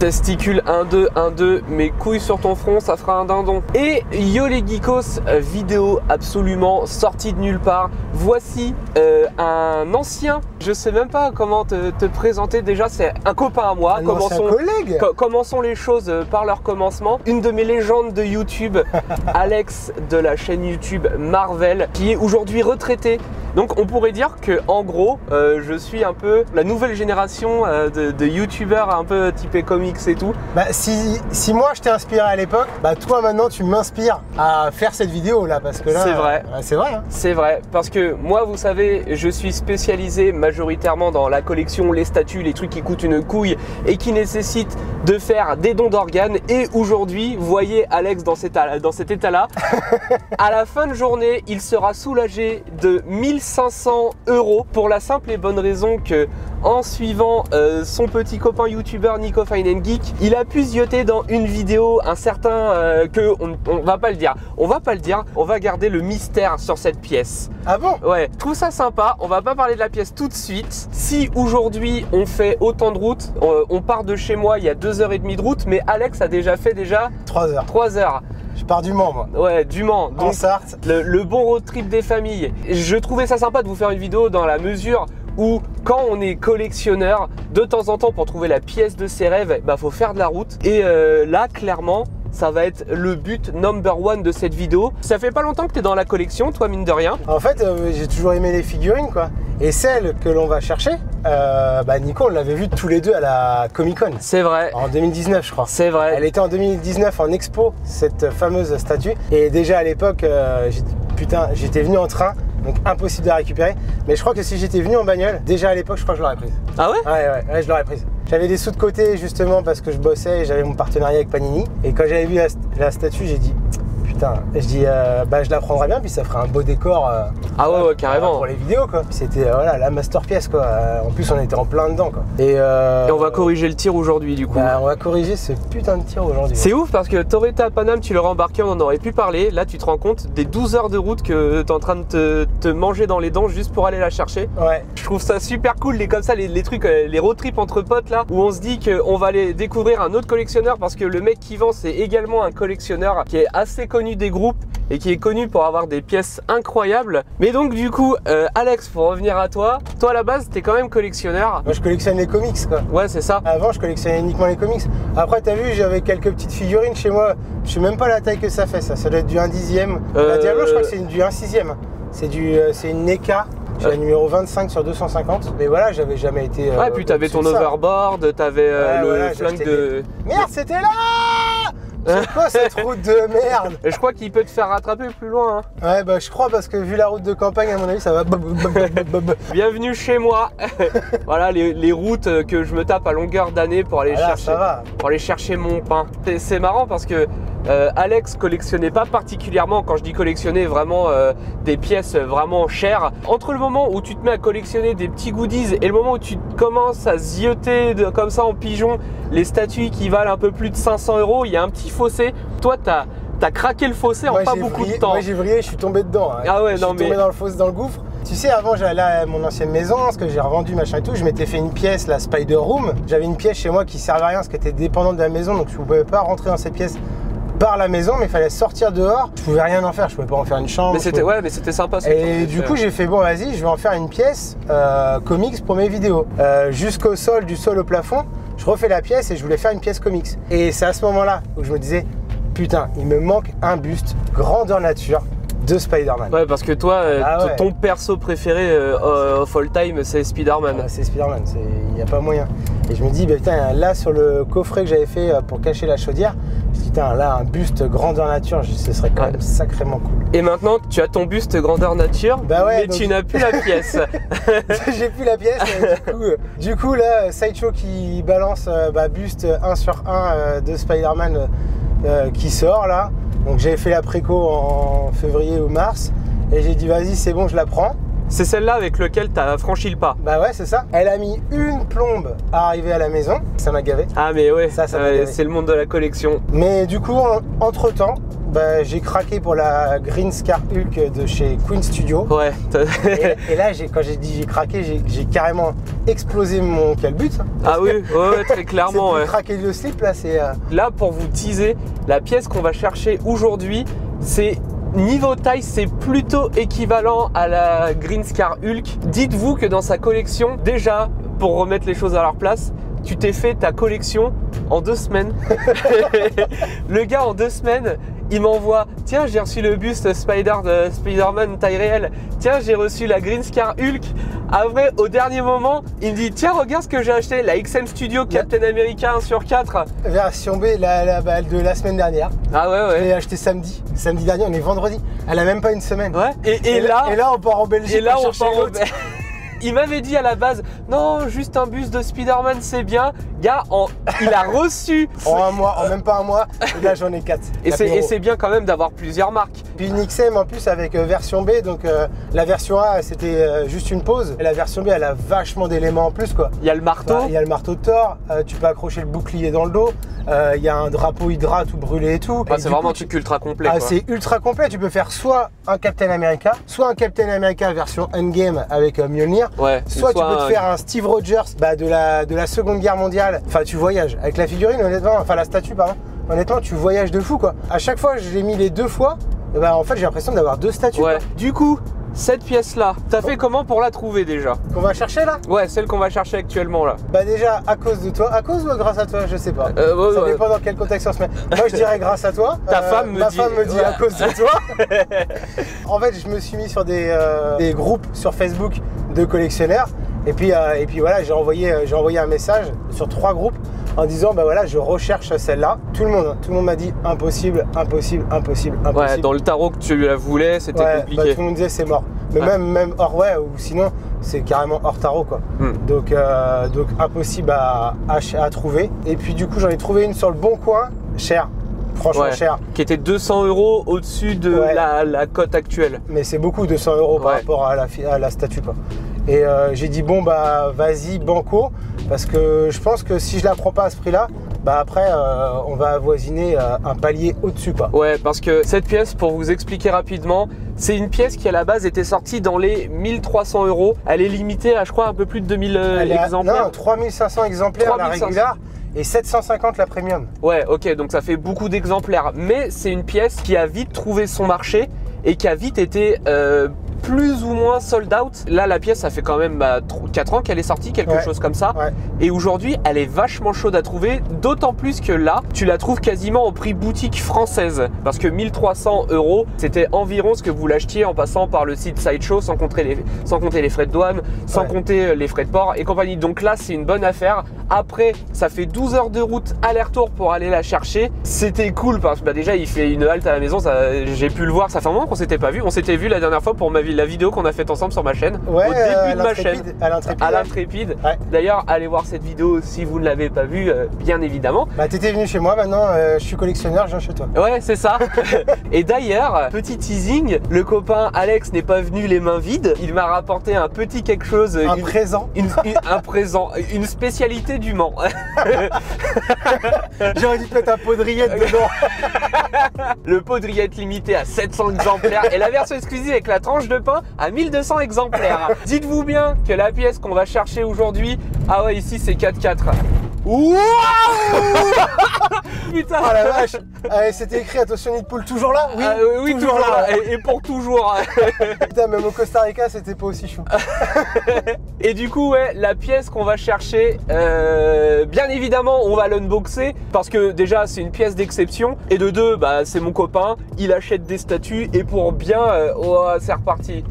Testicule 1-2, 1-2, mes couilles sur ton front, ça fera un dindon. Et yo les geekos, vidéo absolument sortie de nulle part. Voici un ancien, je sais même pas comment te présenter déjà, c'est un copain à moi. Commençons les choses par leur commencement. Une de mes légendes de YouTube, Alex de la chaîne YouTube Marvel, qui est aujourd'hui retraité. Donc on pourrait dire que en gros, je suis un peu la nouvelle génération de youtubeurs un peu typé comics et tout. Bah si moi je t'ai inspiré à l'époque, bah toi maintenant tu m'inspires à faire cette vidéo là, parce que là c'est vrai, c'est vrai hein. C'est vrai, parce que moi vous savez, je suis spécialisé majoritairement dans la collection, les statues, les trucs qui coûtent une couille et qui nécessitent de faire des dons d'organes. Et aujourd'hui, vous voyez Alex dans cet état là. À la fin de journée, il sera soulagé de 1500 € pour la simple et bonne raison que en suivant son petit copain youtubeur Nico Fine & Geek, il a pu zioter dans une vidéo un certain on va pas le dire, on va garder le mystère sur cette pièce. Ah bon? Ouais, je trouve ça sympa, on va pas parler de la pièce tout de suite. Si aujourd'hui on fait autant de route, on part de chez moi, il y a 2h30 de route, mais Alex a déjà fait 3 heures. Je pars du Mans moi. Ouais, du Mans. Donc, en Sarthe. Le bon road trip des familles. Je trouvais ça sympa de vous faire une vidéo dans la mesure où quand on est collectionneur, de temps en temps pour trouver la pièce de ses rêves, bah faut faire de la route. Et là clairement, ça va être le but number one de cette vidéo. Ça fait pas longtemps que tu es dans la collection, toi, mine de rien. En fait, j'ai toujours aimé les figurines, quoi. Et celle que l'on va chercher, bah Nico, on l'avait vue tous les deux à la Comic Con. C'est vrai. En 2019, je crois. C'est vrai. Elle était en 2019 en expo, cette fameuse statue. Et déjà à l'époque, j'étais venu en train. Donc impossible de la récupérer. Mais je crois que si j'étais venu en bagnole, déjà à l'époque, je crois que je l'aurais prise. Ah ouais? Ouais, je l'aurais prise. J'avais des sous de côté justement parce que je bossais et j'avais mon partenariat avec Panini. Et quand j'avais vu la statue, j'ai dit putain, bah je la prendrais bien, puis ça ferait un beau décor. Ah ouais, carrément. Pour les vidéos quoi. C'était voilà la masterpiece quoi. En plus on était en plein dedans quoi. Et on va corriger le tir aujourd'hui du coup. Bah, on va corriger ce putain de tir aujourd'hui. C'est ouf parce que t'aurais été à Paname, tu l'aurais embarqué, on en aurait pu parler. Là tu te rends compte des 12 heures de route que t'es en train de te manger dans les dents juste pour aller la chercher. Ouais. Je trouve ça super cool, comme ça les trucs, les road trips entre potes là, où on se dit qu'on va aller découvrir un autre collectionneur parce que le mec qui vend c'est également un collectionneur qui est assez connu des groupes et qui est connu pour avoir des pièces incroyables. Mais donc du coup, Alex, pour revenir à toi à la base t'es quand même collectionneur. Moi je collectionne les comics quoi. Ouais c'est ça. Avant je collectionnais uniquement les comics. Après t'as vu j'avais quelques petites figurines chez moi. Je sais même pas la taille que ça fait, ça doit être du 1/10. La Diablo je crois que c'est du 1/6. C'est une NECA. J'ai la numéro 25 sur 250. Mais voilà, j'avais jamais été. Ouais, puis t'avais ton overboard, t'avais le flingue de. Merde, c'était là! C'est quoi cette route de merde? Je crois qu'il peut te faire rattraper plus loin. Hein. Ouais, bah je crois parce que vu la route de campagne, à mon avis, ça va. Bienvenue chez moi. Voilà les routes que je me tape à longueur d'année pour aller chercher mon pain. C'est marrant parce que Alex collectionnait pas particulièrement, quand je dis collectionner, vraiment des pièces vraiment chères. Entre le moment où tu te mets à collectionner des petits goodies et le moment où tu commences à zioter comme ça en pigeon les statues qui valent un peu plus de 500 €, il y a un petit fossé. Toi t'as craqué le fossé en pas beaucoup de temps. Moi j'ai vrillé, je suis tombé dedans. Hein. Ah ouais, je suis tombé dans le fossé, dans le gouffre. Tu sais, avant j'allais à mon ancienne maison, parce que j'ai revendu machin et tout, je m'étais fait une pièce, la Spider Room. J'avais une pièce chez moi qui servait à rien, parce qu'elle était dépendante de la maison, donc je ne pouvais pas rentrer dans cette pièce par la maison, mais il fallait sortir dehors. Je pouvais rien en faire, je pouvais pas en faire une chambre. Mais c'était sympa. Et du coup j'ai fait bon vas-y, je vais en faire une pièce comics pour mes vidéos. Jusqu'au sol, du sol au plafond, je refais la pièce et je voulais faire une pièce comics. Et c'est à ce moment-là où je me disais putain, il me manque un buste grandeur nature de Spider-Man. Ouais, parce que toi, ton perso préféré of all time, c'est Spider-Man. Ah, c'est Spider-Man, il n'y a pas moyen. Et je me dis, bah, putain, là sur le coffret que j'avais fait pour cacher la chaudière, je me dis, putain, là un buste grandeur nature, ce serait quand même sacrément cool. Et maintenant, tu as ton buste grandeur nature, bah ouais, mais donc... tu n'as plus la pièce. J'ai plus la pièce, du coup là, Sideshow qui balance buste 1 sur 1 de Spider-Man qui sort là. Donc j'avais fait la préco en février ou mars et j'ai dit vas-y c'est bon je la prends. C'est celle-là avec laquelle tu as franchi le pas. Bah ouais c'est ça. Elle a mis une plombe à arriver à la maison, ça m'a gavé. Ah mais ouais, ça c'est le monde de la collection. Mais du coup entre temps, bah, j'ai craqué pour la Green Scar Hulk de chez Queen Studio. Ouais. Et là, quand j'ai dit j'ai craqué, j'ai carrément explosé mon calbut. Ah oui, ouais, très clairement. C'est craquer le slip là, c'est. Là, pour vous teaser, la pièce qu'on va chercher aujourd'hui, c'est niveau taille, c'est plutôt équivalent à la Green Scar Hulk. Dites-vous que dans sa collection, déjà, pour remettre les choses à leur place, tu t'es fait ta collection en 2 semaines. Le gars, en 2 semaines, il m'envoie: tiens, j'ai reçu le buste Spider-Man taille réelle. Tiens, j'ai reçu la Green Scar Hulk. Après, au dernier moment, il me dit: tiens, regarde ce que j'ai acheté, la XM Studio Captain America 1/4. Version B de la semaine dernière. Ah ouais. Je l'ai acheté samedi. Samedi dernier, on est vendredi. Elle a même pas une semaine. Ouais. Et là, on part en Belgique. Et là, pour on chercher part l'autre. Il m'avait dit à la base: non, juste un buste de Spider-Man, c'est bien. Gars, il a reçu. En même pas un mois, et là j'en ai 4. Et c'est bien quand même d'avoir plusieurs marques. Puis une XM en plus avec version B, donc la version A c'était juste une pause. Et la version B elle a vachement d'éléments en plus quoi. Il y a le marteau. Il y a le marteau de Thor, tu peux accrocher le bouclier dans le dos, il y a un drapeau Hydra tout brûlé et tout. C'est vraiment un truc ultra complet. C'est ultra complet, tu peux faire soit un Captain America, soit un Captain America version Endgame avec Mjolnir, soit tu peux te faire un Steve Rogers de la Seconde Guerre mondiale. Enfin tu voyages avec la figurine honnêtement, enfin la statue pardon. Honnêtement tu voyages de fou quoi. À chaque fois je l'ai mis les 2 fois, et en fait j'ai l'impression d'avoir 2 statues. Ouais. Du coup, cette pièce là, t'as fait comment pour la trouver déjà? Qu'on va chercher là? Ouais, celle qu'on va chercher actuellement là. Bah déjà à cause de toi, à cause ou grâce à toi, je sais pas. Ça dépend dans quel contexte on se met. Moi je dirais grâce à toi. Ta femme me ma dit. Femme me dit à cause de toi. En fait je me suis mis sur des groupes sur Facebook de collectionneurs. Et puis voilà, j'ai envoyé un message sur 3 groupes en disant bah voilà, je recherche celle-là. Tout le monde m'a dit impossible. Ouais, dans le tarot que tu la voulais, c'était compliqué. Bah, tout le monde disait c'est mort. Mais même hors ou sinon c'est carrément hors tarot quoi. Donc impossible à trouver. Et puis du coup j'en ai trouvé une sur le Bon Coin, chère. Franchement cher. Qui était 200 € au-dessus de la cote actuelle. Mais c'est beaucoup, 200 € par rapport à la statue quoi. Et j'ai dit bon bah vas-y banco, parce que je pense que si je la prends pas à ce prix là, bah après on va avoisiner un palier au-dessus quoi. Ouais, parce que cette pièce, pour vous expliquer rapidement, c'est une pièce qui à la base était sortie dans les 1300 €. Elle est limitée à je crois un peu plus de 2000 exemplaires. Non, 3500 exemplaires la régulière. Et 750 la premium. Ouais, ok, donc ça fait beaucoup d'exemplaires. Mais c'est une pièce qui a vite trouvé son marché et qui a vite été plus ou moins sold out. Là, la pièce, ça fait quand même 4 ans qu'elle est sortie, quelque chose comme ça. Ouais. Et aujourd'hui, elle est vachement chaude à trouver, d'autant plus que là, tu la trouves quasiment au prix boutique française. Parce que 1300 €, c'était environ ce que vous l'achetiez en passant par le site Sideshow, sans compter les frais de douane, sans compter les frais de port et compagnie. Donc là, c'est une bonne affaire. Après, ça fait 12 heures de route aller-retour pour aller la chercher. C'était cool parce que déjà, il fait une halte à la maison. J'ai pu le voir. Ça fait un moment qu'on s'était pas vu. On s'était vu la dernière fois pour la vidéo qu'on a faite ensemble sur ma chaîne. Ouais, au début de ma chaîne. À l'Intrépide. Ouais. D'ailleurs, allez voir cette vidéo si vous ne l'avez pas vue, bien évidemment. Bah, t'étais venu chez moi. Maintenant, je suis collectionneur. Je viens chez toi. Ouais, c'est ça. Et d'ailleurs, petit teasing, le copain Alex n'est pas venu les mains vides. Il m'a rapporté un petit quelque chose. Présent. Un présent. Une spécialité du Mans. J'aurais dû te mettre un pot de rillettes dedans. Le pot de rillettes limité à 700 exemplaires et la version exclusive avec la tranche de pain à 1200 exemplaires. Dites-vous bien que la pièce qu'on va chercher aujourd'hui, ah ouais, ici c'est 4-4. Waouh. Putain. Oh la vache. C'était écrit attention nid de poule toujours là. Oui, oui toujours là. Et pour toujours. Putain, même au Costa Rica c'était pas aussi chou. Et du coup ouais, la pièce qu'on va chercher, bien évidemment on va l'unboxer parce que déjà c'est une pièce d'exception et de deux, bah, c'est mon copain, il achète des statues et pour bien, oh c'est reparti.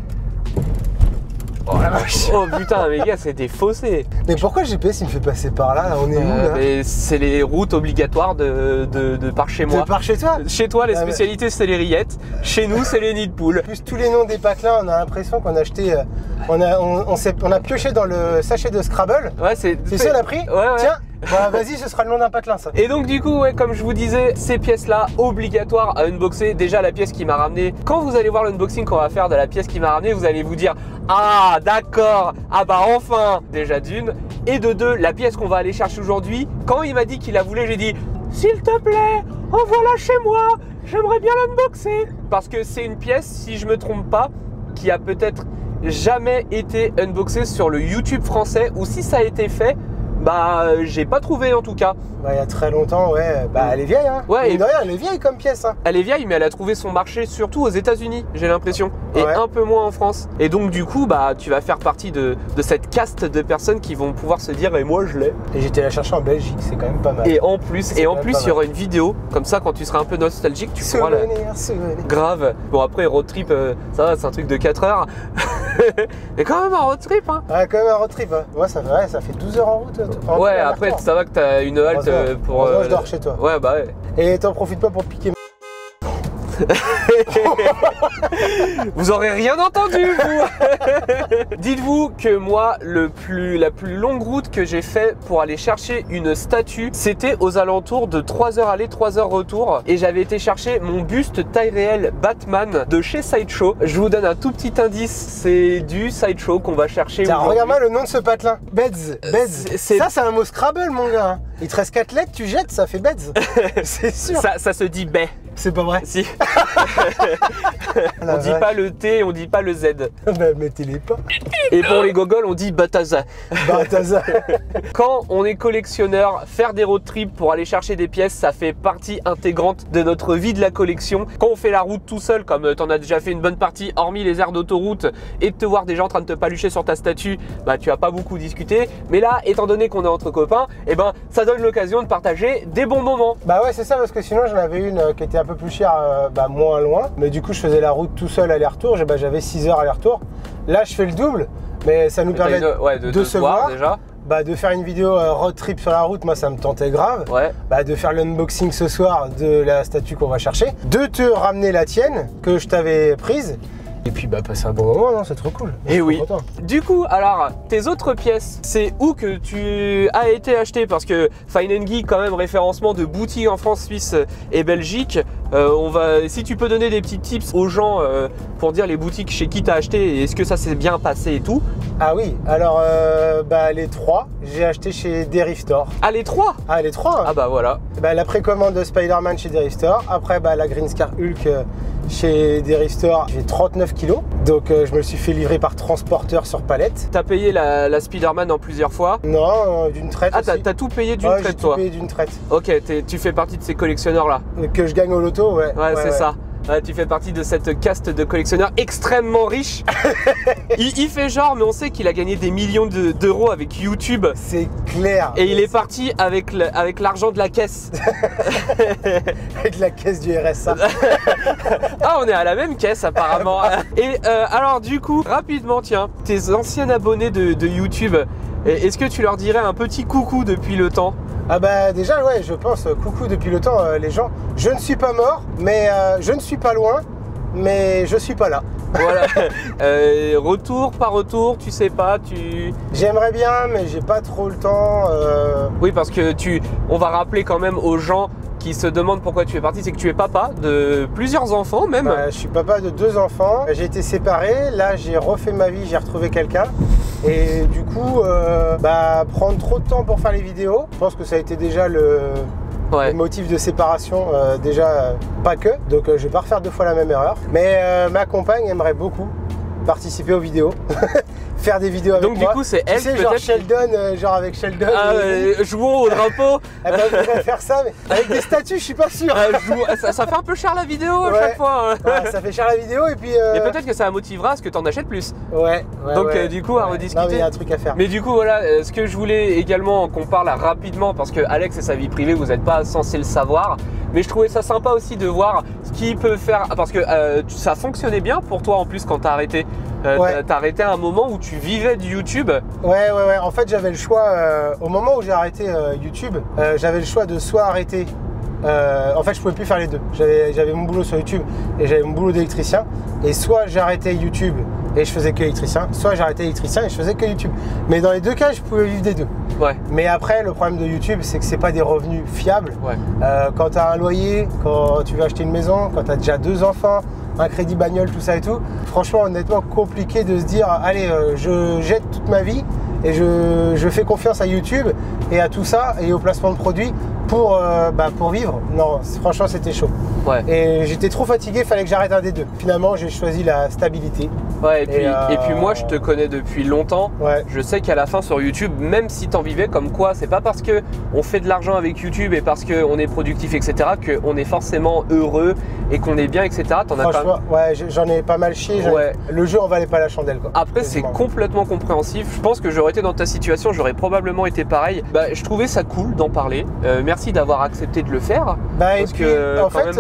Oh la vache. Oh putain, mais gars, c'était faussé. Mais pourquoi le GPS il me fait passer par là? On est où là? C'est les routes obligatoires de par chez moi. De par chez toi? Chez toi, les spécialités c'est les rillettes. Chez nous, c'est les nids de poule. Plus tous les noms des patelins, on a l'impression qu'on a acheté. On a pioché dans le sachet de Scrabble. Ouais, c'est ça, on a pris? Ouais. Tiens. Bah vas-y, ce sera le nom d'un patelin ça. Et donc du coup, ouais, comme je vous disais, ces pièces-là obligatoires à unboxer. Déjà la pièce qui m'a ramené. Quand vous allez voir l'unboxing qu'on va faire de la pièce qui m'a ramené, vous allez vous dire ah d'accord, ah bah enfin. Déjà d'une. Et de deux, la pièce qu'on va aller chercher aujourd'hui. Quand il m'a dit qu'il la voulait, j'ai dit s'il te plaît, oh voilà chez moi, j'aimerais bien l'unboxer. Parce que c'est une pièce, si je me trompe pas, qui a peut-être jamais été unboxée sur le YouTube français, ou si ça a été fait, bah j'ai pas trouvé en tout cas. Bah il y a très longtemps, ouais. Bah elle est vieille, hein. Ouais. De rien, elle est vieille comme pièce, hein. Elle est vieille, mais elle a trouvé son marché surtout aux États-Unis, j'ai l'impression, et Ouais. un peu moins en France. Et donc du coup, bah tu vas faire partie de cette caste de personnes qui vont pouvoir se dire, et moi je l'ai. Et j'étais la chercher en Belgique, c'est quand même pas mal. Et en plus, C'est quand même pas il y aura une vidéo comme ça quand tu seras un peu nostalgique, tu pourras la. Souvenir. Grave. Bon après road trip, ça va, c'est un truc de 4 heures. Mais quand même un road trip, hein. Ouais, quand même un road trip, hein. Moi ça fait 12 heures en route. Ouais, après ça va que t'as une halte pour. Heureusement, je dors chez toi. Ouais, bah ouais. Et t'en profites pas pour piquer. Vous aurez rien entendu, vous. Dites-vous que moi, la plus longue route que j'ai fait pour aller chercher une statue, c'était aux alentours de 3 heures aller, 3 heures retour. Et j'avais été chercher mon buste taille réelle Batman de chez Sideshow. Je vous donne un tout petit indice, c'est du Sideshow qu'on va chercher. Tiens, regarde-moi le nom de ce patelin. Beds. c'est- Ça, c'est un mot Scrabble, mon gars. hein. Il te reste 4 lettres, tu jettes, ça fait Beds. C'est sûr. Ça se dit baie. C'est pas vrai. Si. La On dit vache. pas le T, on dit pas le Z. Bah, mettez-les pas. Et pour les gogoles, on dit bataza. Bataza. Quand on est collectionneur, faire des road trips pour aller chercher des pièces, ça fait partie intégrante de notre vie de la collection. Quand on fait la route tout seul, comme t'en as déjà fait une bonne partie, hormis les aires d'autoroute, et de te voir des gens en train de te palucher sur ta statue, bah tu vas pas beaucoup discuter. Mais là, étant donné qu'on est entre copains, et ben ça donne l'occasion de partager des bons moments. Bah ouais, c'est ça, parce que sinon j'en avais une qui était un peu plus chère, moins loin. Mais du coup, je faisais la route tout seul aller-retour. J'avais 6 heures aller-retour. Là, je fais le double, mais ça nous permet de se se voir déjà. Bah, de faire une vidéo road trip sur la route. Moi, ça me tentait grave. Ouais. Bah, de faire l'unboxing ce soir de la statue qu'on va chercher. De te ramener la tienne que je t'avais prise. Et puis bah passer un bon moment, non, c'est trop cool. Et Je suis oui. trop content. Du coup, alors, tes autres pièces, c'est où que tu as été acheté? Parce que Fine & Geek, quand même, référencement de boutiques en France, Suisse et Belgique. Si tu peux donner des petits tips aux gens pour dire les boutiques chez qui tu as acheté et est-ce que ça s'est bien passé et tout. Ah oui, alors bah, les 3, j'ai acheté chez Derive Store. Ah, les 3? Ah, les 3 Ah bah voilà. Bah, la précommande de Spider-Man chez Derive Store. Après, bah, la Green Scar Hulk chez Derive Store, j'ai 39 kilos. Donc, je me le suis fait livrer par transporteur sur palette. T'as payé la Spider-Man en plusieurs fois? Non, d'une traite Ah, aussi. t'as tout payé d'une Ouais, j'ai traite, tout toi? payé d'une traite. Ok, tu fais partie de ces collectionneurs-là. Que je gagne au loto, ouais. Ouais, c'est ça. Ouais, tu fais partie de cette caste de collectionneurs extrêmement riches. il fait genre, mais on sait qu'il a gagné des millions d'euros avec YouTube. C'est clair. Et il est parti avec l'argent de la caisse. Avec la caisse du RSA. Ah, on est à la même caisse apparemment. Et alors du coup, rapidement, tiens, tes anciens abonnés de YouTube, est-ce que tu leur dirais un petit coucou depuis le temps? Ah bah déjà ouais, je pense coucou depuis le temps les gens. Je ne suis pas mort, mais je ne suis pas loin, mais je suis pas là. Voilà. Retour, pas retour, tu sais pas, J'aimerais bien, mais j'ai pas trop le temps. Oui, parce que on va rappeler quand même aux gens qui se demandent pourquoi tu es parti, c'est que tu es papa de plusieurs enfants même. Bah, je suis papa de 2 enfants. J'ai été séparé, là j'ai refait ma vie, j'ai retrouvé quelqu'un. Et du coup, prendre trop de temps pour faire les vidéos, je pense que ça a été déjà le motif de séparation, pas que. Donc je vais pas refaire 2 fois la même erreur. Mais ma compagne aimerait beaucoup participer aux vidéos. Faire des vidéos avec moi. Donc du coup c'est elle, tu sais, genre Sheldon, genre avec Sheldon. Jouons au drapeau. Elle va faire ça, mais avec des statues, je suis pas sûr. Ça fait un peu cher la vidéo à Ouais. chaque fois. Ouais, ça fait cher la vidéo et puis. Mais peut-être que ça motivera à ce que t'en achètes plus. Ouais. Donc du coup à rediscuter. Non, mais il y a un truc à faire. Mais du coup voilà, ce que je voulais également qu'on parle rapidement, parce que Alex et sa vie privée, vous n'êtes pas censé le savoir. Mais je trouvais ça sympa aussi de voir ce qu'il peut faire, parce que ça fonctionnait bien pour toi en plus quand t'as arrêté. T'as arrêté à un moment où tu vivais du YouTube. Ouais. En fait, j'avais le choix, au moment où j'ai arrêté YouTube, j'avais le choix de soit arrêter. En fait, je pouvais plus faire les deux. J'avais mon boulot sur YouTube et j'avais mon boulot d'électricien. Et soit j'arrêtais YouTube et je faisais que électricien, soit j'arrêtais électricien et je faisais que YouTube. Mais dans les deux cas, je pouvais vivre des deux. Ouais. Mais après, le problème de YouTube, c'est que c'est pas des revenus fiables. Ouais. Quand tu as un loyer, quand tu veux acheter une maison, quand tu as déjà 2 enfants, un crédit bagnole, tout ça et tout, franchement, honnêtement, compliqué de se dire, allez, je jette toute ma vie et je fais confiance à YouTube et à tout ça et au placement de produits pour vivre, non, franchement c'était chaud. Ouais. Et j'étais trop fatigué, fallait que j'arrête un des deux. Finalement, j'ai choisi la stabilité. Ouais, et puis moi, je te connais depuis longtemps. Ouais. Je sais qu'à la fin sur YouTube, même si t'en vivais comme quoi, c'est pas parce que on fait de l'argent avec YouTube et parce qu'on est productif, etc., qu'on est forcément heureux et qu'on est bien, etc. T'en as Franchement, ouais, j'en ai pas mal chié. Ouais. Le jeu en valait pas la chandelle, quoi. Après, c'est complètement compréhensif. Je pense que j'aurais été dans ta situation, j'aurais probablement été pareil. Bah, je trouvais ça cool d'en parler. Merci d'avoir accepté de le faire. Bah, et parce puis, que, en fait,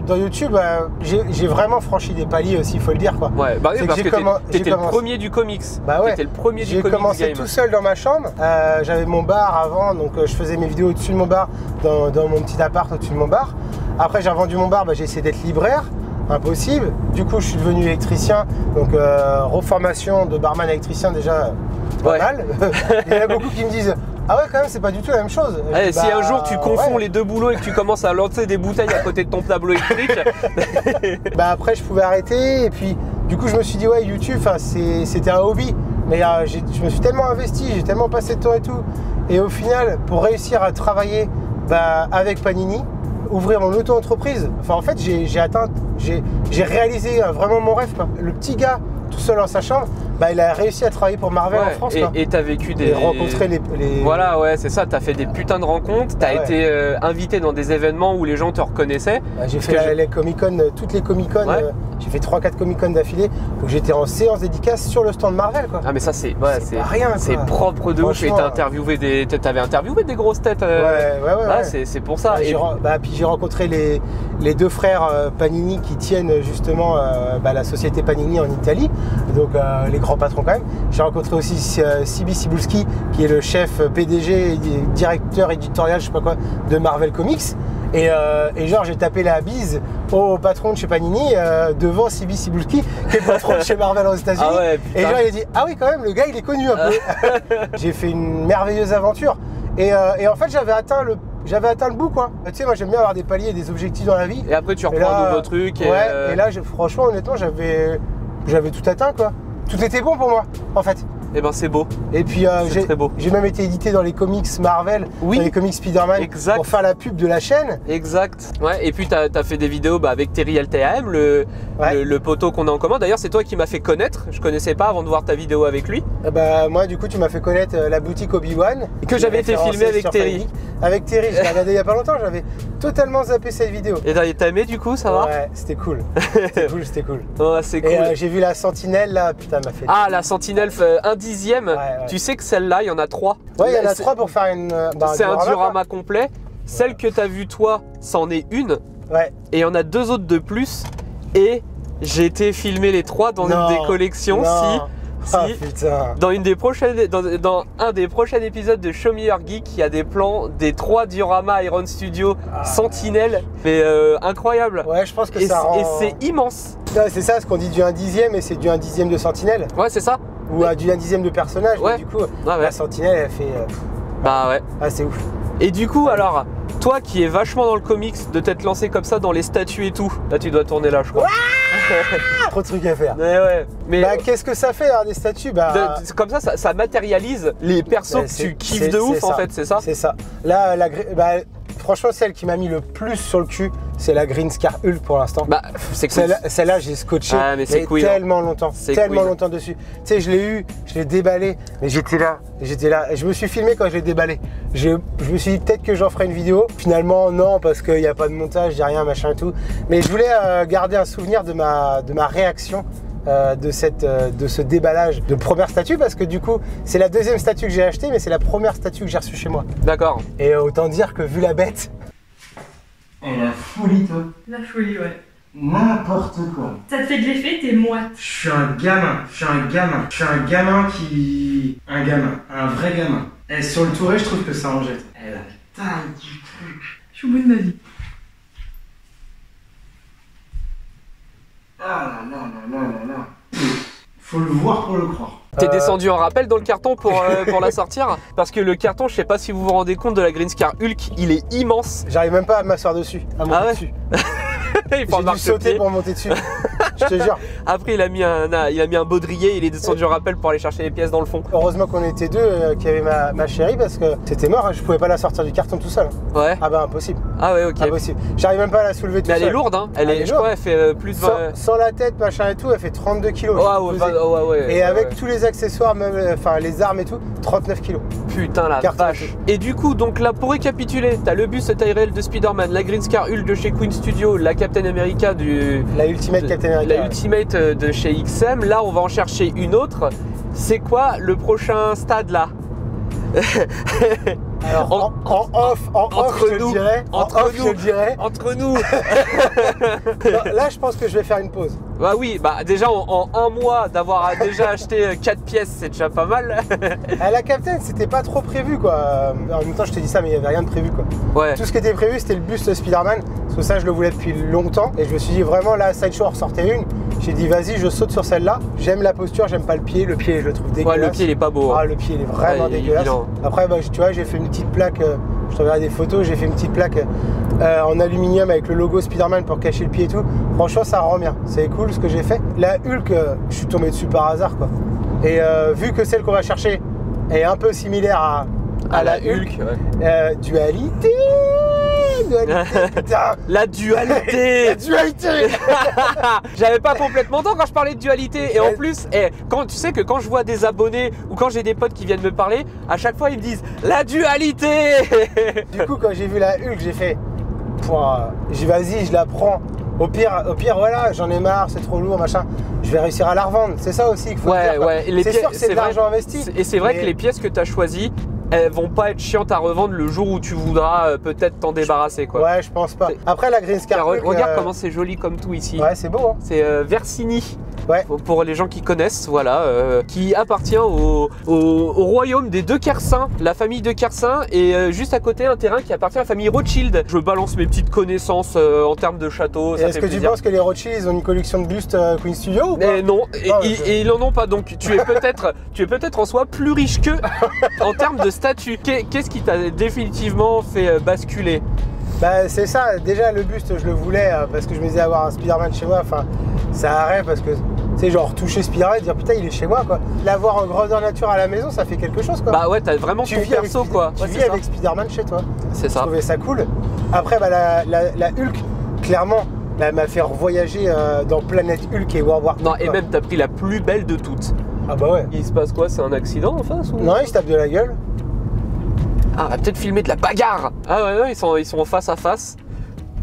dans YouTube, j'ai vraiment franchi des paliers aussi, il faut le dire, quoi. Ouais, bah oui, parce que t'étais le commencé. premier du comics. Bah ouais. T'étais le premier du comics game. J'ai commencé tout seul dans ma chambre. J'avais mon bar avant, donc je faisais mes vidéos au-dessus de mon bar, dans mon petit appart au-dessus de mon bar. Après, j'ai revendu mon bar, j'ai essayé d'être libraire. Impossible. Du coup, je suis devenu électricien. Donc, reformation de barman à électricien, déjà pas mal. Il y en a beaucoup qui me disent ah ouais, quand même, c'est pas du tout la même chose. Allez, si un jour tu confonds les deux boulots et que tu commences à lancer des bouteilles à côté de ton tableau électrique. Après, je pouvais arrêter. Et puis, du coup, je me suis dit, ouais, YouTube, c'était un hobby. Mais je me suis tellement investi, j'ai tellement passé de temps et tout. Et au final, pour réussir à travailler avec Panini, ouvrir mon auto-entreprise, enfin, en fait, j'ai réalisé vraiment mon rêve, quoi. Le petit gars, tout seul dans sa chambre, il a réussi à travailler pour Marvel en France. Et t'as vécu des... Et rencontré les... Voilà, ouais, c'est ça, t'as fait des putins de rencontres, t'as été invité dans des événements où les gens te reconnaissaient. J'ai fait les Comic-Con, toutes les Comic-Con, j'ai fait 3-4 Comic-Con d'affilée, donc j'étais en séance dédicace sur le stand Marvel, quoi. Ah mais ça c'est rien, c'est propre de ouf. Et t'avais interviewé des grosses têtes. Ouais. C'est pour ça. Puis j'ai rencontré les deux frères Panini qui tiennent justement la société Panini en Italie, donc les grands patrons quand même. J'ai rencontré aussi Sibi Cibulski qui est le chef PDG et directeur éditorial, je sais pas quoi, de Marvel Comics. Et genre j'ai tapé la bise au patron de chez Panini devant Sibi Cibulski qui est le patron de chez Marvel aux États-Unis. Ah ouais, et genre il a dit ah oui quand même le gars il est connu un peu. J'ai fait une merveilleuse aventure et en fait j'avais atteint le bout, quoi. Tu sais, moi j'aime bien avoir des paliers et des objectifs dans la vie. Et après tu reprends un nouveau truc. Et là franchement honnêtement j'avais tout atteint, quoi. Tout était bon pour moi en fait. Et ben c'est beau. Et puis j'ai même été édité dans les comics Marvel, dans les comics Spider-Man pour faire la pub de la chaîne. Exact. Ouais, et puis t'as fait des vidéos avec Terry LTAM, le poteau qu'on a en commun. D'ailleurs c'est toi qui m'as fait connaître, je connaissais pas avant de voir ta vidéo avec lui. Moi du coup tu m'as fait connaître la boutique Obi-Wan. Que j'avais été filmé avec Terry. Avec Terry, je l'ai regardé il y a pas longtemps, j'avais totalement zappé cette vidéo. Et t'as aimé du coup, ça va? Ouais, c'était cool. C'était cool. Ouais, c'est cool. Et j'ai vu la sentinelle là, putain, m'a fait. Ah, la sentinelle 1/10. Ouais. Tu sais que celle-là, il y en a 3. Ouais, il y en a 3 pour faire une. C'est un diorama complet. Celle que t'as vue toi, c'en est une. Ouais. Et il y en a 2 autres de plus. Et j'ai été filmer les 3 dans une des collections. Dans un des prochains épisodes de Show Me Your Geek, il y a des plans des 3 dioramas Iron Studio Sentinelle, mais incroyable. Ouais, je pense que et c'est immense. C'est ça, ce qu'on dit du 1/10, et c'est du 1/10 de Sentinelle. Ouais, c'est ça. Ou du 1/10 de personnage. Ouais. Du coup, la Sentinelle, elle fait. Bah ouais. Ah, c'est ouf. Et du coup, alors, toi qui es vachement dans le comics, de t'être lancé comme ça dans les statues et tout, là tu dois tourner là, je crois. Trop de trucs à faire. Mais qu'est-ce que ça fait, des statues? Comme ça matérialise les persos que tu kiffes de ouf, en fait, c'est ça? C'est ça. Là, franchement, celle qui m'a mis le plus sur le cul, c'est la Green Scar Hulk pour l'instant. C'est cool. Celle-là, j'ai scotché tellement longtemps. Longtemps dessus. Tu sais, je l'ai eu, je l'ai déballé, mais j'étais là. Et je me suis filmé quand je l'ai déballé. Je me suis dit peut-être que j'en ferai une vidéo. Finalement, non, parce qu'il n'y a pas de montage, il n'y a rien, machin et tout. Mais je voulais garder un souvenir de ma réaction. De ce déballage de première statue, parce que du coup c'est la deuxième statue que j'ai achetée, mais c'est la première statue que j'ai reçue chez moi. D'accord. Et autant dire que vu la bête, et la folie, toi. La folie, ouais. N'importe quoi. Ça te fait de l'effet, t'es moite. Je suis un gamin, un vrai gamin. Et sur le touré, je trouve que ça en jette. Et la taille du truc. Je suis au bout de ma vie. Ah là. Faut le voir pour le croire. T'es descendu en rappel dans le carton pour la sortir? Parce que le carton, je sais pas si vous vous rendez compte de la Green Scar Hulk, il est immense. J'arrive même pas à m'asseoir dessus, à monter dessus. Il faut J'ai dû sauter pour monter dessus. Je te jure. Après, il a mis un baudrier, il est descendu au rappel pour aller chercher les pièces dans le fond. Heureusement qu'on était deux, qu'il y avait ma chérie, parce que c'était mort, hein, je pouvais pas la sortir du carton tout seul. Ouais. Ah bah impossible. Ah ouais, ok. Impossible. J'arrive même pas à la soulever tout Mais seul. elle est lourde, hein. Elle est lourde. je crois, elle fait plus de 20... Sans la tête, machin et tout, elle fait 32 kilos. ouais. Et avec tous les accessoires, même, enfin les armes et tout, 39 kilos. Putain la Carton vache. Et du coup, donc là, pour récapituler, t'as le bus taille réelle de Spider-Man, la Green Scar Hulk de chez Queen Studio, la Captain America La Ultimate Captain America. La Ultimate de chez XM. Là, on va en chercher une autre. C'est quoi le prochain stade là? Alors, en off, entre je te nous, le dirais. Je te le dirais. Entre nous. Non, là, je pense que je vais faire une pause. Bah oui, bah déjà en un mois d'avoir déjà acheté 4 pièces, c'est déjà pas mal. La Captain, c'était pas trop prévu quoi. En même temps, je te dis ça, mais il y avait rien de prévu quoi. Ouais. Tout ce qui était prévu, c'était le buste Spider-Man. Parce que ça, je le voulais depuis longtemps. Et je me suis dit vraiment, là, Sideshow en ressortait une. J'ai dit, vas-y, je saute sur celle-là. J'aime la posture, j'aime pas le pied. Le pied, je le trouve dégueulasse. Ouais, le pied, il est pas beau. Ah, le pied, il est vraiment Ouais, il est dégueulasse. vilain. Après, bah, tu vois, j'ai fait une petite plaque. Je t'enverrai des photos. J'ai fait une petite plaque en aluminium avec le logo Spider-Man pour cacher le pied et tout. Franchement, ça rend bien. C'est cool ce que j'ai fait. La Hulk, je suis tombé dessus par hasard, quoi. Et vu que celle qu'on va chercher est un peu similaire à la Hulk, ouais. Dualité, putain. La dualité. La dualité. J'avais pas complètement tort quand je parlais de dualité. Et en plus, quand tu sais que quand je vois des abonnés ou quand j'ai des potes qui viennent me parler, à chaque fois ils me disent la dualité. Du coup, quand j'ai vu la Hulk, j'ai fait, j'ai vas-y, je la prends. Au pire, voilà, j'en ai marre, c'est trop lourd, machin. Je vais réussir à la revendre. C'est ça aussi qu'il faut dire. Ouais. C'est sûr que c'est de l'argent investi. Et c'est vrai que les pièces que tu as choisies, elles vont pas être chiantes à revendre le jour où tu voudras peut-être t'en débarrasser, quoi. Ouais, je pense pas. Après, la Green Scar Hulk, regarde comment c'est joli comme tout ici. Ouais, c'est beau. Hein. C'est Versini. Ouais. Pour les gens qui connaissent, voilà, qui appartient au royaume des De Kersin, la famille De Kersin, et juste à côté un terrain qui appartient à la famille Rothschild. Je balance mes petites connaissances en termes de château. Est-ce que tu penses que les Rothschild ils ont une collection de bustes Queen Studio ou pas? Non, et ils n'en ont pas. Donc tu es peut-être en soi plus riche qu'eux en termes de statut. Qu'est-ce qui t'a définitivement fait basculer? Bah c'est ça, déjà le buste je le voulais parce que je me disais avoir un Spider-Man chez moi, enfin ça arrête parce que tu sais genre toucher Spider-Man et dire putain il est chez moi quoi. L'avoir en grandeur nature à la maison ça fait quelque chose quoi. Bah ouais t'as vraiment ton perso quoi. Tu vis avec Spider-Man chez toi. C'est ça. Je trouvais ça cool. Après bah la Hulk, clairement, elle m'a fait revoyager dans Planète Hulk et World War II. Non et même t'as pris la plus belle de toutes. Ah bah ouais. Il se passe quoi? C'est un accident en face ou... Non il se tape de la gueule. Ah, on va peut-être filmer de la bagarre. Ah ouais, non, ils sont face à face.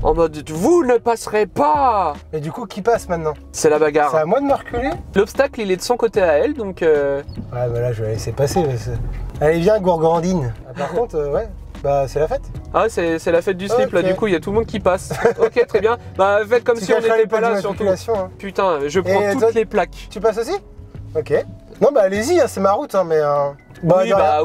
En mode, vous ne passerez pas. Et du coup, qui passe maintenant? C'est la bagarre. C'est à moi de me reculer? L'obstacle, il est de son côté à elle, donc... Ouais, bah là, je vais la laisser passer. Allez, viens, gourgandine. Par contre, ouais, bah c'est la fête. Ah, c'est la fête du slip, okay. Là, du coup, il y a tout le monde qui passe. Ok, très bien. Bah, faites comme si on n'était pas là, surtout. Hein. Putain, je prends toutes les plaques. Tu passes aussi? Ok. Non, bah allez-y, hein, c'est ma route, hein, mais...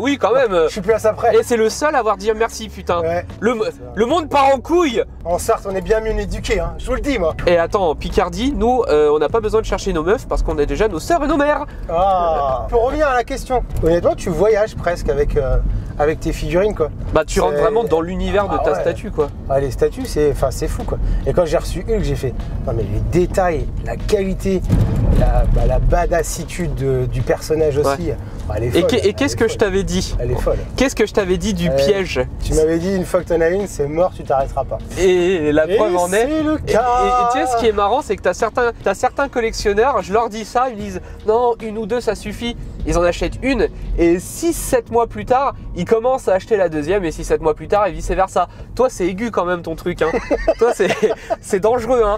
oui, quand même. Je suis plus après. Et c'est le seul à avoir dit merci, putain. Ouais, le monde part en couille. En Sarthe, on est bien mieux éduqués, hein. Je vous le dis, moi. Et attends, Picardie, nous, on n'a pas besoin de chercher nos meufs parce qu'on a déjà nos sœurs et nos mères. Ah. Pour revenir à la question, honnêtement, tu voyages presque avec tes figurines, quoi. Bah, tu rentres vraiment dans l'univers de ta statue, quoi. Ah, les statues, c'est fou, quoi. Et quand j'ai reçu Hulk, j'ai fait, non mais les détails, la qualité, la badassitude du personnage aussi. Ouais. Elle est folle, et qu'est-ce que je t'avais dit? Elle est folle. Qu'est-ce que je t'avais dit du piège? Tu m'avais dit une fois que t'en as une, c'est mort, tu t'arrêteras pas. Et la preuve en est. C'est le cas. Et tu sais, ce qui est marrant, c'est que t'as certains collectionneurs, je leur dis ça, ils me disent non, une ou deux ça suffit. Ils en achètent une et 6-7 mois plus tard, ils commencent à acheter la deuxième et 6-7 mois plus tard et vice versa. Toi, c'est aigu quand même ton truc. Hein. Toi, c'est dangereux. Hein.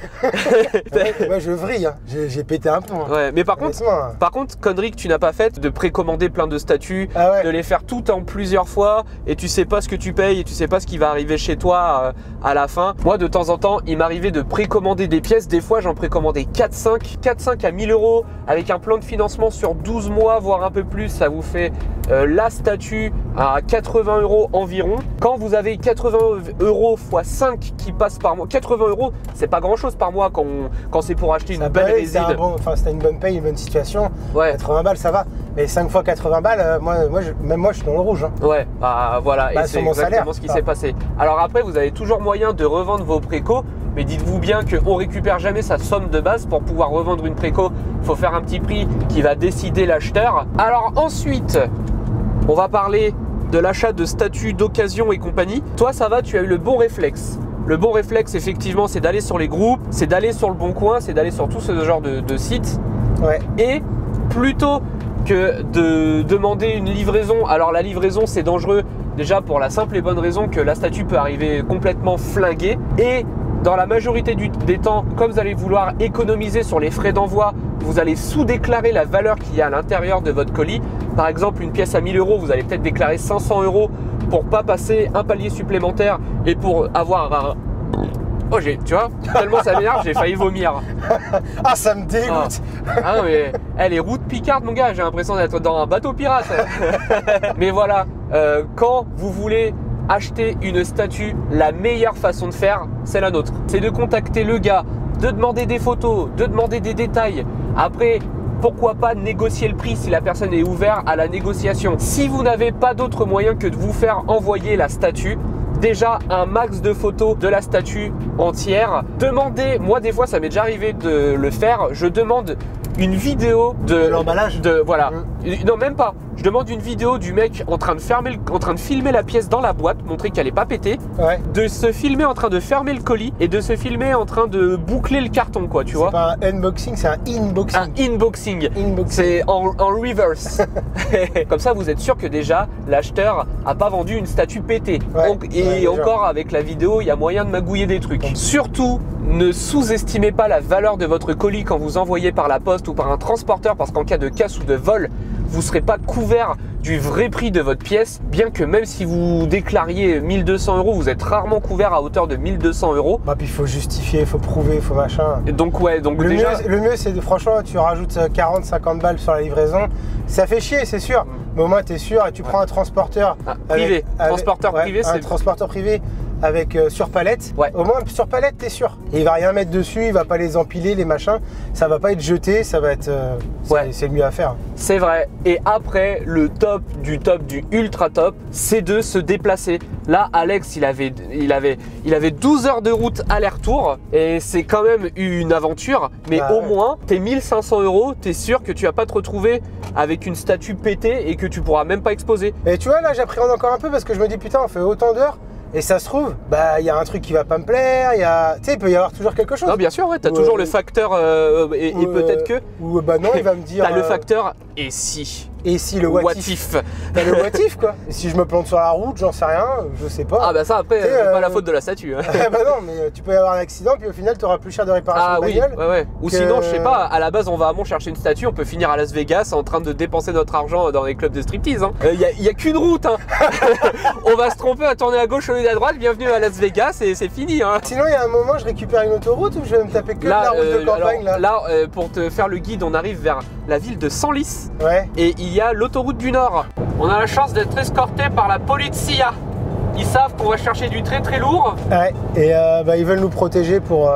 Moi, je vrille. Hein. J'ai pété un plomb. Hein. Ouais, mais par contre, connerie que tu n'as pas faite, de précommander plein de statues, de les faire toutes en plusieurs fois et tu sais pas ce que tu payes et tu sais pas ce qui va arriver chez toi à la fin. Moi, de temps en temps, il m'arrivait de précommander des pièces. Des fois, j'en précommandais 4-5 à 1000 € avec un plan de financement sur 12 mois, voire un peu plus. Ça vous fait la statue à 80 € environ. Quand vous avez 80 € x 5 qui passent par mois, 80 €, c'est pas grand chose par mois quand c'est pour acheter une belle résine. Si t'as une bonne paye, une bonne situation, 80 balles ça va. Mais 5 fois 80 balles, même moi je suis dans le rouge. Hein. Ouais, bah voilà, et c'est exactement ce qui s'est passé. Alors après, vous avez toujours moyen de revendre vos précos mais dites-vous bien qu'on récupère jamais sa somme de base. Pour pouvoir revendre une préco, il faut faire un petit prix qui va décider l'acheteur. Alors ensuite, on va parler de l'achat de statues d'occasion et compagnie. Toi, ça va, tu as eu le bon réflexe. Le bon réflexe, effectivement, c'est d'aller sur les groupes, c'est d'aller sur le Bon Coin, c'est d'aller sur tout ce genre de sites. Ouais. Et plutôt que de demander une livraison, alors la livraison, c'est dangereux déjà pour la simple et bonne raison que la statue peut arriver complètement flinguée. Et dans la majorité des temps, comme vous allez vouloir économiser sur les frais d'envoi, vous allez sous-déclarer la valeur qu'il y a à l'intérieur de votre colis. Par exemple, une pièce à 1000 €, vous allez peut-être déclarer 500 € pour pas passer un palier supplémentaire et pour avoir un... Oh, tu vois, tellement ça m'énerve, j'ai failli vomir. Ah, ça me dégoûte. Ah non, mais les routes picardes, mon gars, j'ai l'impression d'être dans un bateau pirate. Mais voilà, quand vous voulez acheter une statue, la meilleure façon de faire, c'est la nôtre. C'est de contacter le gars, de demander des photos, de demander des détails. Après, pourquoi pas négocier le prix si la personne est ouverte à la négociation. Si vous n'avez pas d'autre moyen que de vous faire envoyer la statue, déjà un max de photos de la statue entière. Demandez, moi des fois ça m'est déjà arrivé de le faire, je demande une vidéo de l'emballage. Voilà. Non, même pas. Je demande une vidéo du mec en train de filmer la pièce dans la boîte, montrer qu'elle n'est pas pétée, Ouais. de se filmer en train de fermer le colis et de se filmer en train de boucler le carton, quoi, tu vois. C'est pas un unboxing, c'est un inboxing. Un inboxing. Inboxing. C'est en reverse. Comme ça, vous êtes sûr que déjà l'acheteur a pas vendu une statue pétée. Ouais, Et ouais, encore avec la vidéo, il y a moyen de magouiller des trucs. Surtout, ne sous-estimez pas la valeur de votre colis quand vous envoyez par la poste ou par un transporteur, parce qu'en cas de casse ou de vol, vous ne serez pas couvert du vrai prix de votre pièce, bien que même si vous déclariez 1200 €, vous êtes rarement couvert à hauteur de 1200 €. Bah, puis il faut justifier, il faut prouver, il faut machin. Et donc ouais, donc Le déjà... mieux c'est franchement, tu rajoutes 40-50 balles sur la livraison. Ça fait chier, c'est sûr. Mais au moins, tu es sûr et tu prends un transporteur privé. Transporteur privé, un c'est... transporteur privé avec sur palette. Ouais. Au moins, sur palette, tu es sûr. Et il va rien mettre dessus, il va pas les empiler, les machins. Ça va pas être jeté, ça va être. C'est le mieux à faire. C'est vrai. Et après, le top du ultra top, c'est de se déplacer. Là, Alex, il avait 12 heures de route aller-retour et c'est quand même une aventure. Mais Bah, au moins, tes 1500 €, t'es sûr que tu vas pas te retrouver avec une statue pétée et que tu pourras même pas exposer. Et tu vois, là, j'appréhende encore un peu parce que je me dis, putain, on fait autant d'heures. Et ça se trouve, bah il y a un truc qui va pas me plaire, tu sais, il peut y avoir toujours quelque chose. Non, bien sûr, ouais, t'as toujours le facteur et peut-être que... Ou bah non, il va me dire... T'as le facteur et si. Et si le what if. T'as le what if, quoi. Et si je me plante sur la route, j'en sais rien, je sais pas. Ah bah ça après, c'est pas la faute de la statue. Hein. Bah non, mais tu peux y avoir un accident, puis au final, tu auras plus cher de réparation de bagnole. Ouais. Ou sinon, je sais pas, à la base, on va à Mont chercher une statue, on peut finir à Las Vegas en train de dépenser notre argent dans les clubs de striptease. Y a qu'une route. Hein. On va se tromper à tourner à gauche au lieu à droite, bienvenue à Las Vegas et c'est fini. Hein. Sinon, il y a un moment, je récupère une autoroute ou je vais me taper que là, de la route de campagne là, pour te faire le guide, on arrive vers la ville de Senlis. Ouais. Et il y a l'autoroute du Nord. On a la chance d'être escorté par la Polizia. Ils savent qu'on va chercher du très très lourd. Ouais, et bah, ils veulent nous protéger pour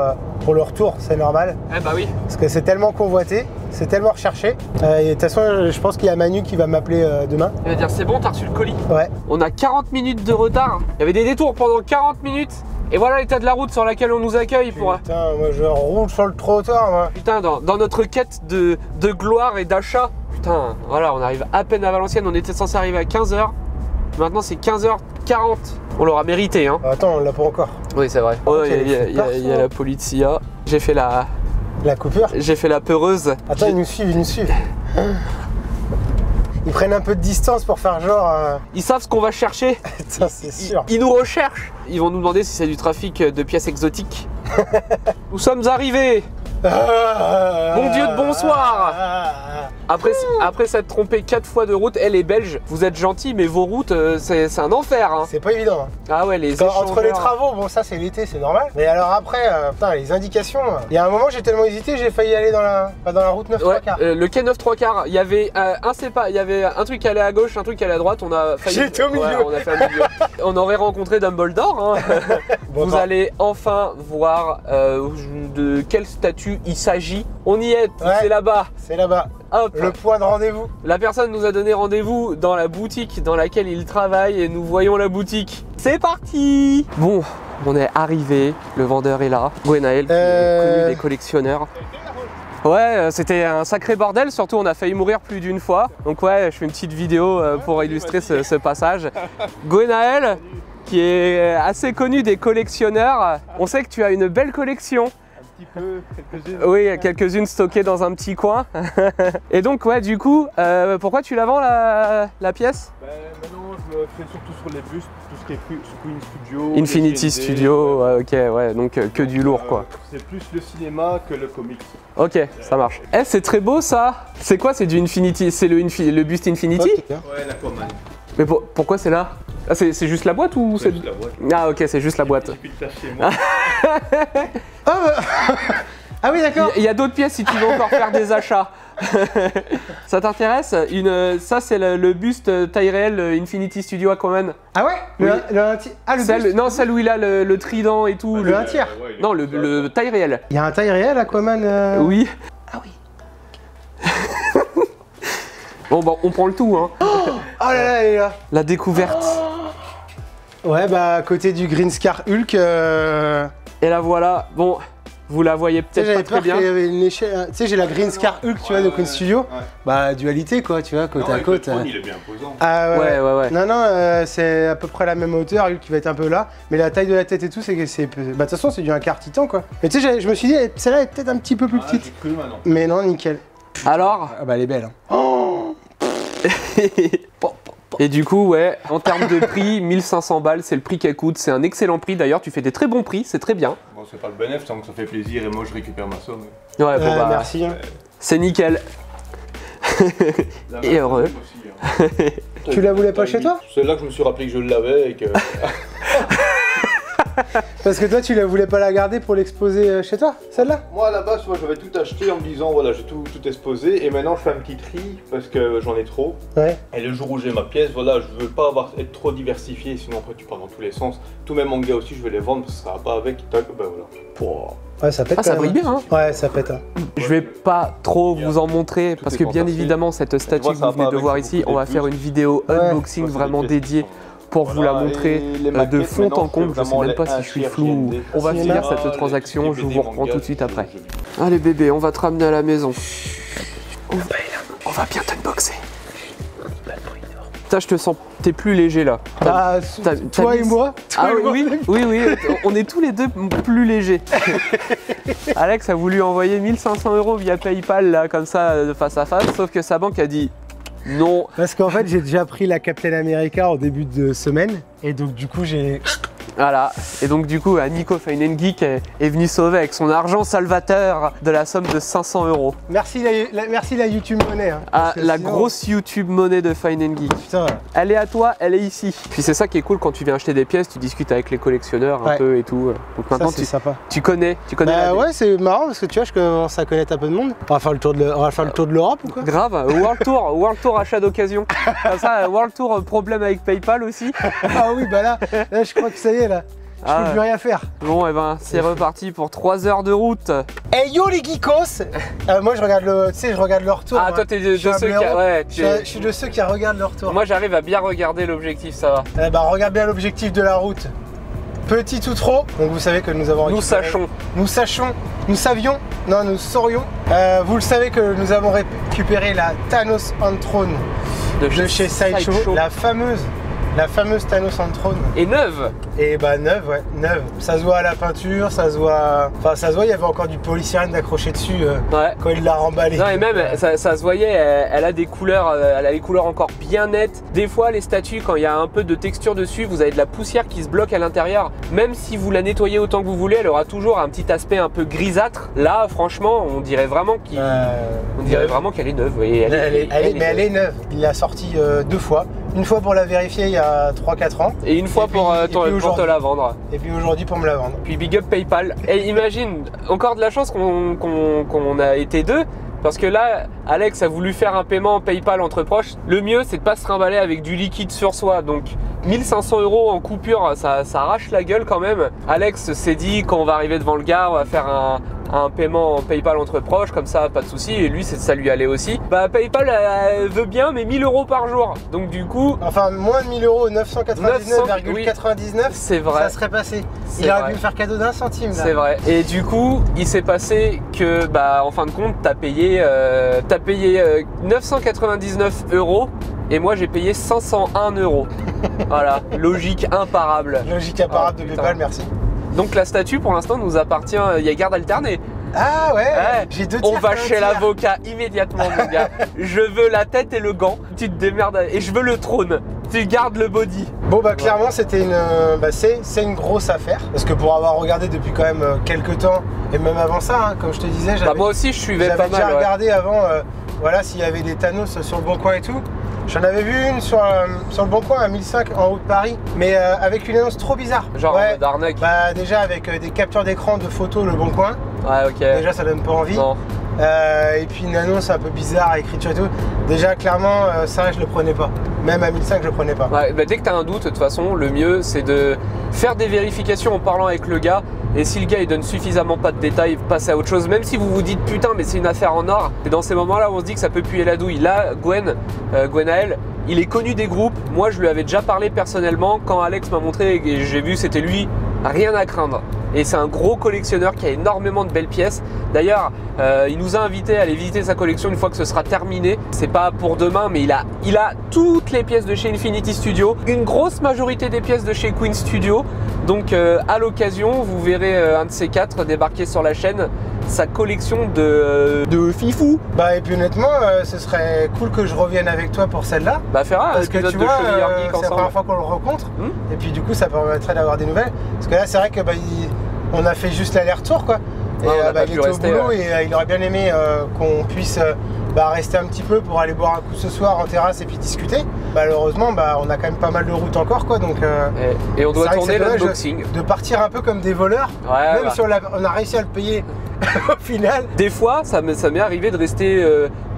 le retour, c'est normal. Eh bah oui. Parce que c'est tellement convoité, c'est tellement recherché. Et de toute façon, je pense qu'il y a Manu qui va m'appeler demain. Il va dire c'est bon, t'as reçu le colis. Ouais. On a 40 minutes de retard. Il y avait des détours pendant 40 minutes. Et voilà l'état de la route sur laquelle on nous accueille pour... Putain, moi je roule sur le trottoir, moi. Putain, dans notre quête de gloire et d'achat. Putain, voilà, on arrive à peine à Valenciennes. On était censé arriver à 15h. Maintenant c'est 15h40. On l'aura mérité, hein. Attends, on l'a pas encore. Oui, c'est vrai. Ok, Il y a la Polizia. J'ai fait la coupure. J'ai fait la peureuse. Attends, ils nous suivent. Ils prennent un peu de distance pour faire genre... Ils savent ce qu'on va chercher. Putain, c'est sûr. Ils nous recherchent. Ils vont nous demander si c'est du trafic de pièces exotiques. Nous sommes arrivés. Bon Dieu de bonsoir. Après s'être trompé 4 fois de route, elle est belge. Vous êtes gentils, mais vos routes, c'est un enfer. Hein. C'est pas évident. Hein. Ah ouais, les entre les travaux, bon ça c'est l'été, c'est normal. Mais alors après, putain, les indications. Il y a un moment, j'ai tellement hésité, j'ai failli aller dans la route 9 3 quarts. Le quai 9 3 quarts. Il y avait il y avait un truc qui allait à gauche, un truc qui allait à droite. On a failli. J'étais au milieu. Ouais, on a fait un milieu. On aurait rencontré Dumbledore. Hein. Bon, vous allez enfin voir de quelle statue il s'agit. On y est, ouais, c'est là-bas. C'est là-bas. Hop. Le point de rendez-vous. La personne nous a donné rendez-vous dans la boutique dans laquelle il travaille et nous voyons la boutique. C'est parti. Bon, On est arrivé, le vendeur est là. Gwenaël, qui est connu des collectionneurs. Ouais, c'était un sacré bordel, surtout on a failli mourir plus d'une fois. Donc ouais, je fais une petite vidéo pour illustrer ce passage. Gwenaël, qui est assez connu des collectionneurs, on sait que tu as une belle collection. Un petit peu, quelques-unes. Oui, quelques-unes stockées dans un petit coin. Et donc ouais, du coup, pourquoi tu la vends la pièce? Maintenant, je me fais surtout sur les bustes, tout ce qui est Queen Studio. Infinity GND, Studio, ok, ouais, donc que du lourd quoi. C'est plus le cinéma que le comics. Ok, ça marche. Eh, c'est très beau ça. C'est quoi? C'est du Infinity? C'est le buste Infinity? Ouais, l'Aquaman. Mais pourquoi c'est là? Ah, c'est juste la boîte ou c'est... juste la boîte. Ah ok, c'est juste la boîte. J'ai plus de place chez moi. Ah oui, d'accord. Il y a d'autres pièces si tu veux encore faire des achats. Ça t'intéresse? Ça c'est le buste taille réelle Infinity Studio Aquaman. Ah ouais? Oui. Le Celle où il a le trident et tout. Le 1/3. Ouais, Non, le taille réelle. Il y a un taille réel Aquaman. Oui. Ah oui. Bon, on prend le tout, hein. Oh là là, elle est là. La découverte. Ouais, bah à côté du Green Scar Hulk. Et la voilà. Bon, vous la voyez Tu sais, peut-être j'avais pas peur très qu'il y bien. avait une échelle. Tu sais, j'ai la Green Scar Hulk, tu vois, de Queen Studio. Ouais. Bah, dualité, quoi, tu vois, côte à côte. Il est bien posant. Ah Ouais. Non, non, c'est à peu près la même hauteur, Hulk qui va être un peu là. Mais la taille de la tête et tout, c'est que c'est. Bah, de toute façon, c'est du 1/4 titan, quoi. Mais tu sais, je me suis dit, celle-là est peut-être un petit peu plus petite. J'ai cru maintenant. Mais non, nickel. Alors. Ah, bah, elle est belle. Hein. Et du coup, ouais, en termes de prix, 1500 balles, c'est le prix qu'elle coûte. C'est un excellent prix d'ailleurs, tu fais des très bons prix, c'est très bien. Bon, c'est pas le bénéfice, donc ça fait plaisir et moi je récupère ma somme. Ouais, bon bah, Merci. Hein. c'est nickel. Et heureux. Aussi, hein. Tu la voulais pas chez toi? C'est là que je me suis rappelé que je l'avais et que. Parce que toi, tu la voulais pas la garder pour l'exposer chez toi, celle-là? Moi à la base, j'avais tout acheté en me disant voilà, j'ai tout exposé et maintenant je fais un petit tri parce que j'en ai trop. Ouais. Et le jour où j'ai ma pièce, voilà, je veux pas être trop diversifié, sinon après tu pars dans tous les sens. Tous mes mangas aussi, je vais les vendre parce que ça va pas avec. Tac, ben voilà. Ouais, ça pète. Ah, ça quand même, brille bien, hein. Ouais, ça pète. Hein. Je vais pas trop vous en montrer Tout parce est que bien fantastique. évidemment cette statue vois, que ça vous va venez pas de avec voir beaucoup ici, on va plus. faire une vidéo unboxing vraiment dédiée pour vous la montrer de fond en comble. Je sais même pas si je suis flou. On va finir cette transaction, je vous reprends tout de suite après. Allez bébé, on va te ramener à la maison. On va bien t'unboxer. Putain, je te sens, t'es plus léger là. Bah, toi et moi. Ah oui, on est tous les deux plus légers. Alex a voulu envoyer 1500 € via PayPal là, comme ça, de face à face, sauf que sa banque a dit non. Parce qu'en fait, j'ai déjà pris la Captain America en début de semaine. Et donc, du coup, j'ai. Voilà, et donc du coup, Nico Fine & Geek est venu sauver avec son argent salvateur de la somme de 500 €. Merci la YouTube monnaie. Hein, Ah, parce que la sinon- grosse YouTube monnaie de Fine & Geek. Putain. Elle est à toi, elle est ici. Puis c'est ça qui est cool quand tu viens acheter des pièces, tu discutes avec les collectionneurs un Ouais. peu et tout. Donc maintenant, Ça, c'est sympa. tu connais Bah la- ouais, c'est marrant parce que tu vois, je commence à connaître un peu de monde. On va faire le tour de l'Europe ou quoi? Grave, World Tour achat d'occasion. Comme ça, World Tour problème avec PayPal aussi. Ah oui, bah là, je crois que ça y est là. Je Ah peux ouais. plus rien faire. Bon, et ben c'est reparti pour 3 heures de route. Hey yo les geekos. Moi je regarde le retour. Ah, moi. toi t'es de Je suis un ceux qui. blaireau. Ouais, Je suis de ceux qui regardent le retour. Moi j'arrive à bien regarder l'objectif, ça va. Eh ben, regarde bien l'objectif de la route. Petit ou trop. Donc vous savez que nous avons Nous récupéré- sachons. Nous sachions, nous savions, non nous saurions. Vous le savez que nous avons récupéré la Thanos on Throne de chez Sideshow, la fameuse Thanos on Throne. Et neuve. Et bah neuve, ouais, neuve. Ça se voit à la peinture, ça se voit. Enfin ça se voit, il y avait encore du polystyrène d'accroché dessus Ouais. quand il l'a remballé. Non et même ça se voyait, elle a des couleurs, elle a les couleurs encore bien nettes. Des fois les statues quand il y a un peu de texture dessus, vous avez de la poussière qui se bloque à l'intérieur. Même si vous la nettoyez autant que vous voulez, elle aura toujours un petit aspect un peu grisâtre. Là franchement on dirait vraiment qu'elle est neuve. Et elle est neuve. Il l'a sortie 2 fois. Une fois pour la vérifier il y a 3-4 ans. Et une fois Et puis- pour et puis te aujourd'hui. la vendre. Et puis aujourd'hui pour me la vendre. Puis big up PayPal. Et imagine, encore de la chance qu'on a été deux. Parce que là, Alex a voulu faire un paiement PayPal entre proches. Le mieux, c'est de pas se trimballer avec du liquide sur soi. Donc 1500 € en coupure, ça arrache la gueule quand même. Alex s'est dit, quand on va arriver devant le gars, on va faire un paiement en PayPal entre proches, comme ça, pas de souci. Et lui, ça lui allait aussi. Bah, PayPal veut bien, mais 1000 € par jour. Donc, du coup. Enfin, moins de 1000 €, 999,99, c'est vrai. Ça serait passé. Il aurait pu me faire cadeau d'1 centime. C'est vrai. Et du coup, il s'est passé que, bah, en fin de compte, t'as payé 999 € et moi j'ai payé 501 €. Voilà, logique imparable. Logique imparable de PayPal, merci. Donc la statue pour l'instant nous appartient, il y a garde alternée. Ah ouais, j'ai 2 tiers. On va chez l'avocat immédiatement mon gars. Je veux la tête et le gant, tu te démerdes et je veux le trône. Tu gardes le body. Bon bah clairement c'était c'est une grosse affaire. Parce que pour avoir regardé depuis quand même quelques temps, et même avant ça, hein, comme je te disais, bah moi aussi je suivais pas mal. J'avais déjà regardé avant voilà, s'il y avait des Thanos sur le Bon Coin et tout. J'en avais vu une sur le Bon Coin à 1005 en haut de Paris, mais avec une annonce trop bizarre. Genre d'arnaque. Bah déjà avec des captures d'écran de photos le Bon Coin. Ouais, ok. Déjà ça donne pas envie. Non. Et puis une annonce un peu bizarre, écriture et tout. Déjà clairement ça je le prenais pas. Même à 1005 je le prenais pas. Ouais, bah, dès que tu as un doute, de toute façon, le mieux c'est de faire des vérifications en parlant avec le gars. Et si le gars il donne suffisamment pas de détails, passez à autre chose. Même si vous vous dites putain mais c'est une affaire en or. Et dans ces moments-là où on se dit que ça peut puer la douille. Là, Gwenaël, il est connu des groupes. Moi je lui avais déjà parlé personnellement. Quand Alex m'a montré et j'ai vu c'était lui, rien à craindre. Et c'est un gros collectionneur qui a énormément de belles pièces. D'ailleurs, il nous a invités à aller visiter sa collection une fois que ce sera terminé. C'est pas pour demain, mais il a toutes les pièces de chez Infinity Studio, une grosse majorité des pièces de chez Queen Studio. Donc à l'occasion, vous verrez un de ces quatre débarquer sur la chaîne sa collection de fifou. Bah et puis honnêtement, ce serait cool que je revienne avec toi pour celle-là. Bah faire un épisode de Chevillard Geek ensemble. C'est la première fois qu'on le rencontre. Et puis du coup, ça permettrait d'avoir des nouvelles. Parce que là, c'est vrai que on a fait juste l'aller-retour quoi. Et il était au boulot et il aurait bien aimé qu'on puisse rester un petit peu pour aller boire un coup ce soir en terrasse et puis discuter. Malheureusement, on a quand même pas mal de route encore quoi. Donc, et on doit tourner l'unboxing. De partir un peu comme des voleurs. Ouais, même si on a réussi à le payer au final. Des fois, ça m'est arrivé de rester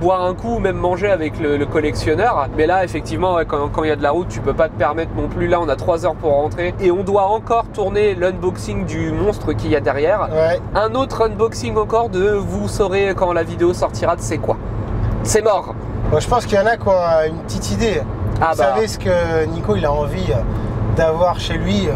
boire un coup ou même manger avec le collectionneur. Mais là, effectivement, quand il y a de la route, tu peux pas te permettre non plus. Là, on a 3 heures pour rentrer. Et on doit encore tourner l'unboxing du monstre qu'il y a derrière. Ouais. Un autre unboxing encore vous saurez quand la vidéo sortira de c'est quoi. C'est mort. Bon, je pense qu'il y en a qui ont une petite idée. Vous savez ce que Nico il a envie d'avoir chez lui.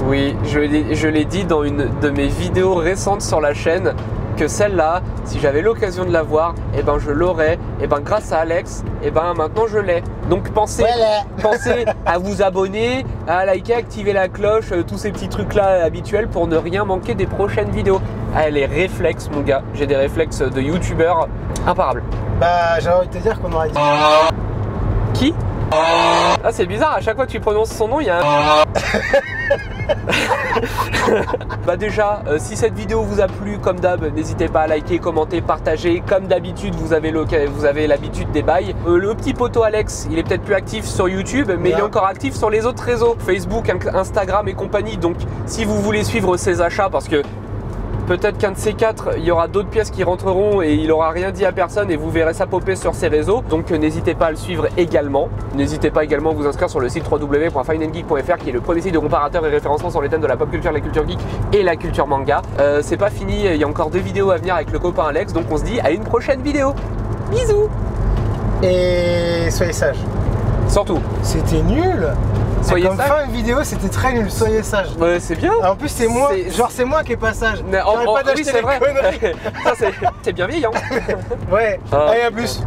Oui, je l'ai dit dans une de mes vidéos récentes sur la chaîne que celle-là, si j'avais l'occasion de la voir, je l'aurais. Et grâce à Alex, maintenant je l'ai. Donc pensez à vous abonner, à liker, activer la cloche, tous ces petits trucs-là habituels pour ne rien manquer des prochaines vidéos. Ah, les réflexes, mon gars. J'ai des réflexes de youtubeur imparables. J'ai envie de te dire qu'on aurait dit. Qui? Ah, c'est bizarre, à chaque fois que tu prononces son nom, il y a un... Déjà, si cette vidéo vous a plu, comme d'hab, n'hésitez pas à liker, commenter, partager. Comme d'habitude, vous avez l'habitude des bails. Le petit poteau Alex, il est peut-être plus actif sur YouTube, mais il est encore actif sur les autres réseaux, Facebook, Instagram et compagnie. Donc, si vous voulez suivre ses achats, parce que peut-être qu'un de ces quatre, il y aura d'autres pièces qui rentreront et il aura rien dit à personne et vous verrez ça popper sur ses réseaux. Donc n'hésitez pas à le suivre également. N'hésitez pas également à vous inscrire sur le site www.fineandgeek.fr qui est le premier site de comparateur et référencement sur les thèmes de la pop culture, la culture geek et la culture manga. C'est pas fini, il y a encore 2 vidéos à venir avec le copain Alex, donc on se dit à une prochaine vidéo. Bisous. Et soyez sages. Surtout. C'était nul. Soyez comme sage. fin de vidéo, c'était très nul. Soyez sage. Ouais, c'est bien. En plus, c'est moi. Genre, c'est moi qui ai pas sage. Oui, c'est vrai. Ça, c'est bien vieillant. Ouais. Allez, à plus.